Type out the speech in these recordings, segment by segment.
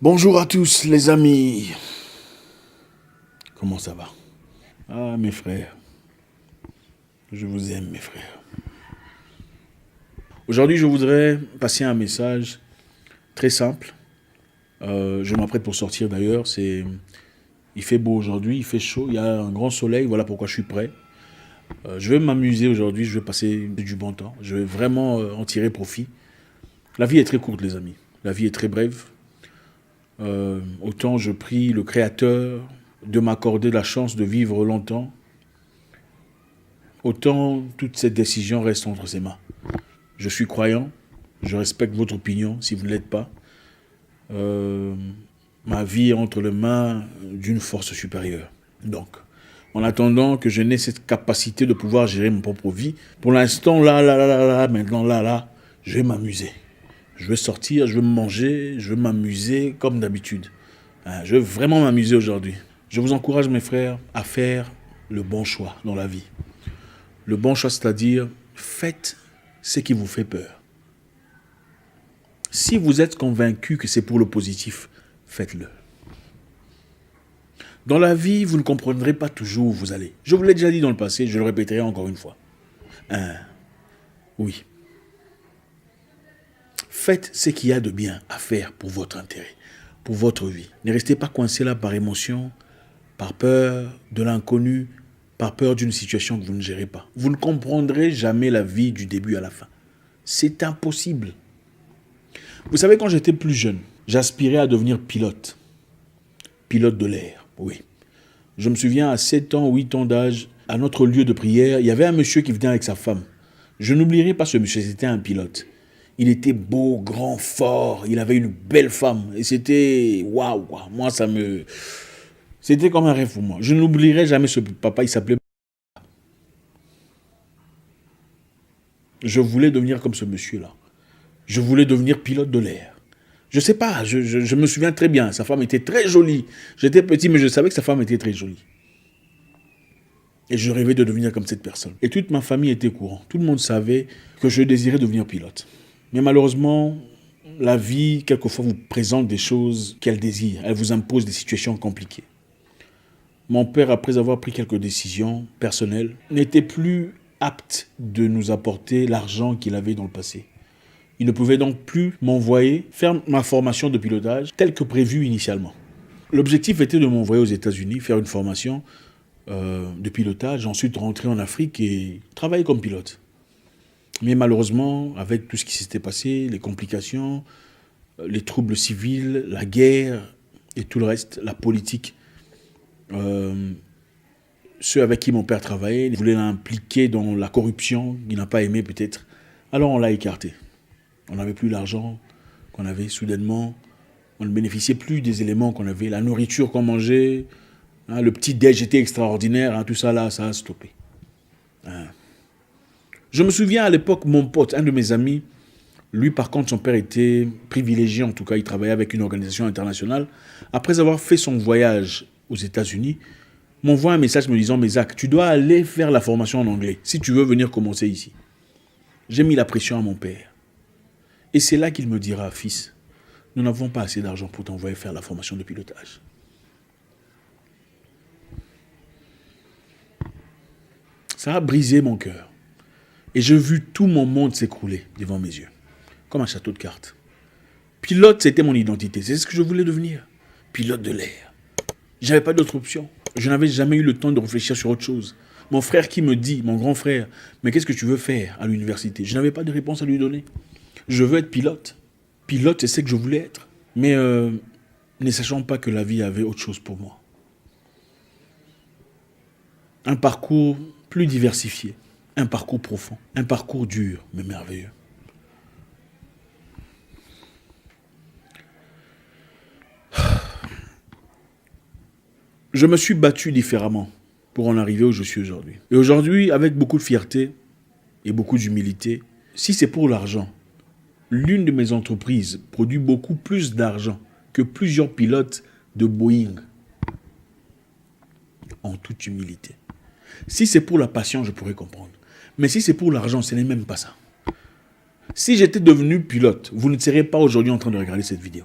Bonjour à tous les amis. Comment ça va? Ah mes frères, je vous aime mes frères. Aujourd'hui je voudrais passer un message très simple. Je m'apprête pour sortir d'ailleurs. Il fait beau aujourd'hui, il fait chaud, il y a un grand soleil, voilà pourquoi je suis prêt. Je vais m'amuser aujourd'hui, je vais passer du bon temps. Je vais vraiment en tirer profit. La vie est très courte les amis, la vie est très brève. Autant je prie le Créateur de m'accorder la chance de vivre longtemps, autant toute cette décision reste entre ses mains. Je suis croyant, je respecte votre opinion si vous ne l'êtes pas. Ma vie est entre les mains d'une force supérieure. Donc, en attendant que je n'ai cette capacité de pouvoir gérer mon propre vie, pour l'instant, maintenant, je vais m'amuser. Je vais sortir, je vais me manger, je vais m'amuser comme d'habitude. Je vais vraiment m'amuser aujourd'hui. Je vous encourage, mes frères, à faire le bon choix dans la vie. Le bon choix, c'est-à-dire, faites ce qui vous fait peur. Si vous êtes convaincu que c'est pour le positif, faites-le. Dans la vie, vous ne comprendrez pas toujours où vous allez. Je vous l'ai déjà dit dans le passé, je le répéterai encore une fois. Oui. Faites ce qu'il y a de bien à faire pour votre intérêt, pour votre vie. Ne restez pas coincé là par émotion, par peur de l'inconnu, par peur d'une situation que vous ne gérez pas. Vous ne comprendrez jamais la vie du début à la fin. C'est impossible. Vous savez, quand j'étais plus jeune, j'aspirais à devenir pilote. Pilote de l'air, oui. Je me souviens, à 7 ans, 8 ans d'âge, à notre lieu de prière, il y avait un monsieur qui venait avec sa femme. Je n'oublierai pas ce monsieur, c'était un pilote. Il était beau, grand, fort, il avait une belle femme. Et c'était, waouh, moi ça me... C'était comme un rêve pour moi. Je n'oublierai jamais ce papa, il s'appelait... Je voulais devenir comme ce monsieur-là. Je voulais devenir pilote de l'air. Je sais pas, je me souviens très bien. Sa femme était très jolie. J'étais petit, mais je savais que sa femme était très jolie. Et je rêvais de devenir comme cette personne. Et toute ma famille était au courant. Tout le monde savait que je désirais devenir pilote. Mais malheureusement, la vie, quelquefois, vous présente des choses qu'elle désire. Elle vous impose des situations compliquées. Mon père, après avoir pris quelques décisions personnelles, n'était plus apte de nous apporter l'argent qu'il avait dans le passé. Il ne pouvait donc plus m'envoyer faire ma formation de pilotage telle que prévue initialement. L'objectif était de m'envoyer aux États-Unis, faire une formation de pilotage, ensuite rentrer en Afrique et travailler comme pilote. Mais malheureusement, avec tout ce qui s'était passé, les complications, les troubles civils, la guerre et tout le reste, la politique, ceux avec qui mon père travaillait, ils voulaient l'impliquer dans la corruption, il n'a pas aimé peut-être. Alors on l'a écarté. On n'avait plus l'argent qu'on avait soudainement. On ne bénéficiait plus des éléments qu'on avait. La nourriture qu'on mangeait, le petit déj était extraordinaire, tout ça là, ça a stoppé. Je me souviens à l'époque, mon pote, un de mes amis, lui par contre son père était privilégié, en tout cas il travaillait avec une organisation internationale. Après avoir fait son voyage aux États-Unis, m'envoie un message me disant « Mais Zach, tu dois aller faire la formation en anglais si tu veux venir commencer ici. » J'ai mis la pression à mon père. Et c'est là qu'il me dira « Fils, nous n'avons pas assez d'argent pour t'envoyer faire la formation de pilotage. » Ça a brisé mon cœur. Et j'ai vu tout mon monde s'écrouler devant mes yeux, comme un château de cartes. Pilote, c'était mon identité. C'est ce que je voulais devenir. Pilote de l'air. Je n'avais pas d'autre option. Je n'avais jamais eu le temps de réfléchir sur autre chose. Mon frère qui me dit, mon grand frère, « Mais qu'est-ce que tu veux faire à l'université ?» Je n'avais pas de réponse à lui donner. Je veux être pilote. Pilote, c'est ce que je voulais être. Mais ne sachant pas que la vie avait autre chose pour moi. Un parcours plus diversifié. Un parcours profond, un parcours dur, mais merveilleux. Je me suis battu différemment pour en arriver où je suis aujourd'hui. Et aujourd'hui, avec beaucoup de fierté et beaucoup d'humilité, si c'est pour l'argent, l'une de mes entreprises produit beaucoup plus d'argent que plusieurs pilotes de Boeing. En toute humilité. Si c'est pour la passion, je pourrais comprendre. Mais si c'est pour l'argent, ce n'est même pas ça. Si j'étais devenu pilote, vous ne seriez pas aujourd'hui en train de regarder cette vidéo.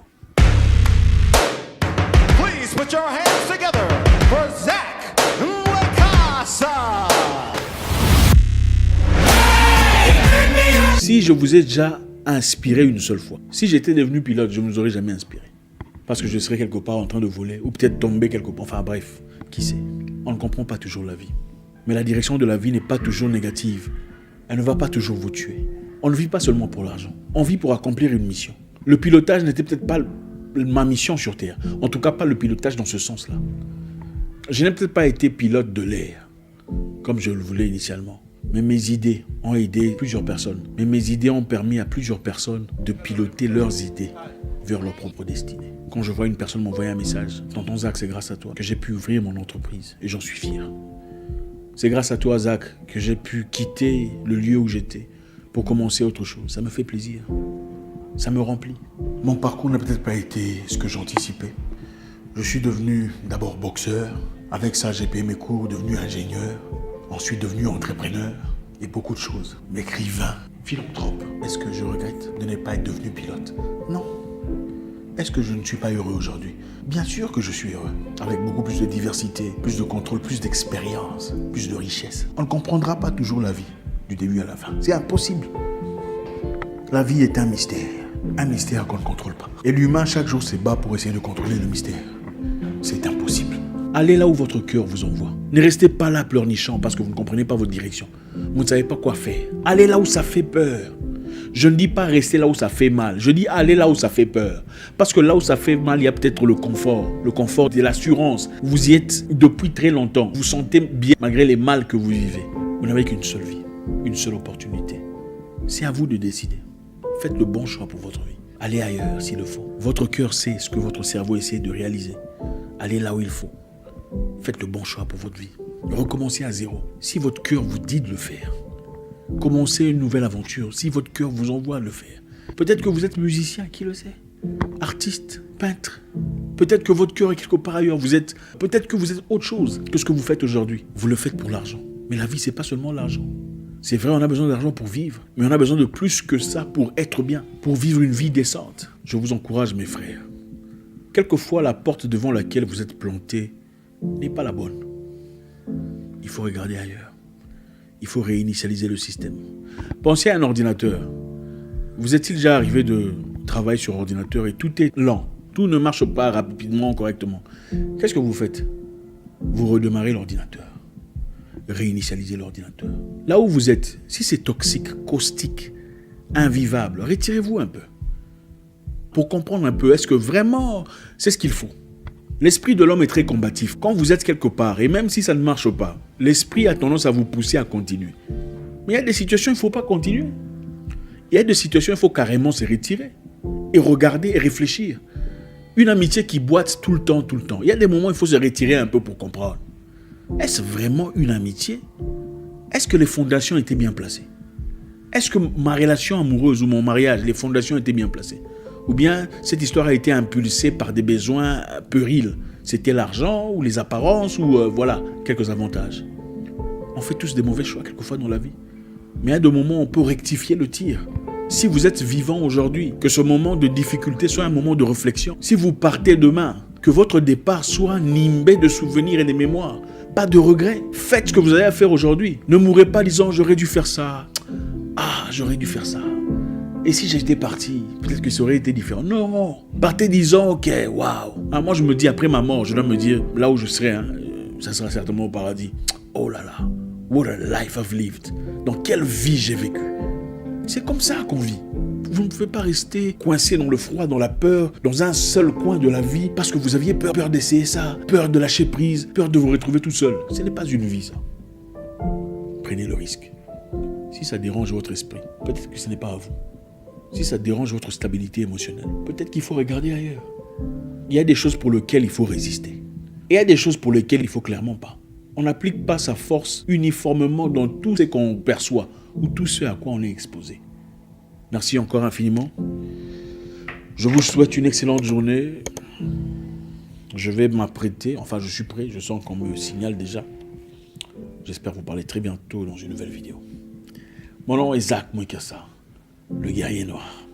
Put your hands together for Zach Mwekasa. Si je vous ai déjà inspiré une seule fois, si j'étais devenu pilote, je ne vous aurais jamais inspiré. Parce que je serais quelque part en train de voler, ou peut-être tomber quelque part, enfin bref, qui sait. On ne comprend pas toujours la vie. Mais la direction de la vie n'est pas toujours négative. Elle ne va pas toujours vous tuer. On ne vit pas seulement pour l'argent. On vit pour accomplir une mission. Le pilotage n'était peut-être pas ma mission sur Terre. En tout cas, pas le pilotage dans ce sens-là. Je n'ai peut-être pas été pilote de l'air, comme je le voulais initialement. Mais mes idées ont aidé plusieurs personnes. Mais mes idées ont permis à plusieurs personnes de piloter leurs idées vers leur propre destinée. Quand je vois une personne m'envoyer un message, « Tonton Zach, c'est grâce à toi que j'ai pu ouvrir mon entreprise et j'en suis fier. C'est grâce à toi, Zach, que j'ai pu quitter le lieu où j'étais pour commencer autre chose. » Ça me fait plaisir. Ça me remplit. Mon parcours n'a peut-être pas été ce que j'anticipais. Je suis devenu d'abord boxeur. Avec ça, j'ai payé mes cours, devenu ingénieur. Ensuite devenu entrepreneur et beaucoup de choses. Écrivain, philanthrope. Est-ce que je regrette de ne pas être devenu pilote? Non. Est-ce que je ne suis pas heureux aujourd'hui? Bien sûr que je suis heureux. Avec beaucoup plus de diversité, plus de contrôle, plus d'expérience, plus de richesse. On ne comprendra pas toujours la vie, du début à la fin. C'est impossible. La vie est un mystère qu'on ne contrôle pas. Et l'humain, chaque jour, se bat pour essayer de contrôler le mystère. C'est impossible. Allez là où votre cœur vous envoie. Ne restez pas là pleurnichant parce que vous ne comprenez pas votre direction. Vous ne savez pas quoi faire. Allez là où ça fait peur. Je ne dis pas rester là où ça fait mal. Je dis aller là où ça fait peur. Parce que là où ça fait mal, il y a peut-être le confort de l'assurance. Vous y êtes depuis très longtemps. Vous vous sentez bien malgré les mal que vous vivez. Vous n'avez qu'une seule vie, une seule opportunité. C'est à vous de décider. Faites le bon choix pour votre vie. Allez ailleurs s'il le faut. Votre cœur sait ce que votre cerveau essaie de réaliser. Allez là où il faut. Faites le bon choix pour votre vie. Recommencez à zéro. Si votre cœur vous dit de le faire, commencez une nouvelle aventure. Si votre cœur vous envoie de le faire. Peut-être que vous êtes musicien, qui le sait? Artiste, peintre. Peut-être que votre cœur est quelque part ailleurs. Peut-être que vous êtes autre chose que ce que vous faites aujourd'hui. Vous le faites pour l'argent. Mais la vie, c'est pas seulement l'argent. C'est vrai, on a besoin d'argent pour vivre. Mais on a besoin de plus que ça pour être bien. Pour vivre une vie décente. Je vous encourage, mes frères. Quelquefois, la porte devant laquelle vous êtes planté n'est pas la bonne. Il faut regarder ailleurs. Il faut réinitialiser le système. Pensez à un ordinateur. Vous est-il déjà arrivé de travailler sur ordinateur et tout est lent? Tout ne marche pas rapidement, correctement. Qu'est-ce que vous faites? Vous redémarrez l'ordinateur. Réinitialisez l'ordinateur. Là où vous êtes, si c'est toxique, caustique, invivable, retirez-vous un peu. Pour comprendre un peu, est-ce que vraiment c'est ce qu'il faut? L'esprit de l'homme est très combatif. Quand vous êtes quelque part, et même si ça ne marche pas, l'esprit a tendance à vous pousser à continuer. Mais il y a des situations où il ne faut pas continuer. Il y a des situations où il faut carrément se retirer. Et regarder et réfléchir. Une amitié qui boite tout le temps. Il y a des moments où il faut se retirer un peu pour comprendre. Est-ce vraiment une amitié? Est-ce que les fondations étaient bien placées? Est-ce que ma relation amoureuse ou mon mariage, les fondations étaient bien placées? Ou bien cette histoire a été impulsée par des besoins puérils. C'était l'argent ou les apparences ou voilà, quelques avantages. On fait tous des mauvais choix quelquefois dans la vie. Mais à des moments, on peut rectifier le tir. Si vous êtes vivant aujourd'hui, que ce moment de difficulté soit un moment de réflexion. Si vous partez demain, que votre départ soit nimbé de souvenirs et de mémoires. Pas de regrets. Faites ce que vous avez à faire aujourd'hui. Ne mourrez pas disant j'aurais dû faire ça. Ah, j'aurais dû faire ça. Et si j'étais parti, peut-être que ça aurait été différent. Non, partez disant, ok, waouh. Ah, moi, je me dis, après ma mort, je dois me dire, là où je serai, ça sera certainement au paradis. Oh là là, what a life I've lived. Dans quelle vie j'ai vécu. C'est comme ça qu'on vit. Vous ne pouvez pas rester coincé dans le froid, dans la peur, dans un seul coin de la vie, parce que vous aviez peur d'essayer ça, peur de lâcher prise, peur de vous retrouver tout seul. Ce n'est pas une vie, ça. Prenez le risque. Si ça dérange votre esprit, peut-être que ce n'est pas à vous. Si ça dérange votre stabilité émotionnelle, peut-être qu'il faut regarder ailleurs. Il y a des choses pour lesquelles il faut résister. Et il y a des choses pour lesquelles il ne faut clairement pas. On n'applique pas sa force uniformément dans tout ce qu'on perçoit ou tout ce à quoi on est exposé. Merci encore infiniment. Je vous souhaite une excellente journée. Je vais m'apprêter, enfin je suis prêt, je sens qu'on me signale déjà. J'espère vous parler très bientôt dans une nouvelle vidéo. Mon nom est Zach Mwekasa. Le guerrier noir.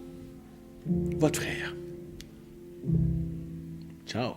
Votre frère. Ciao.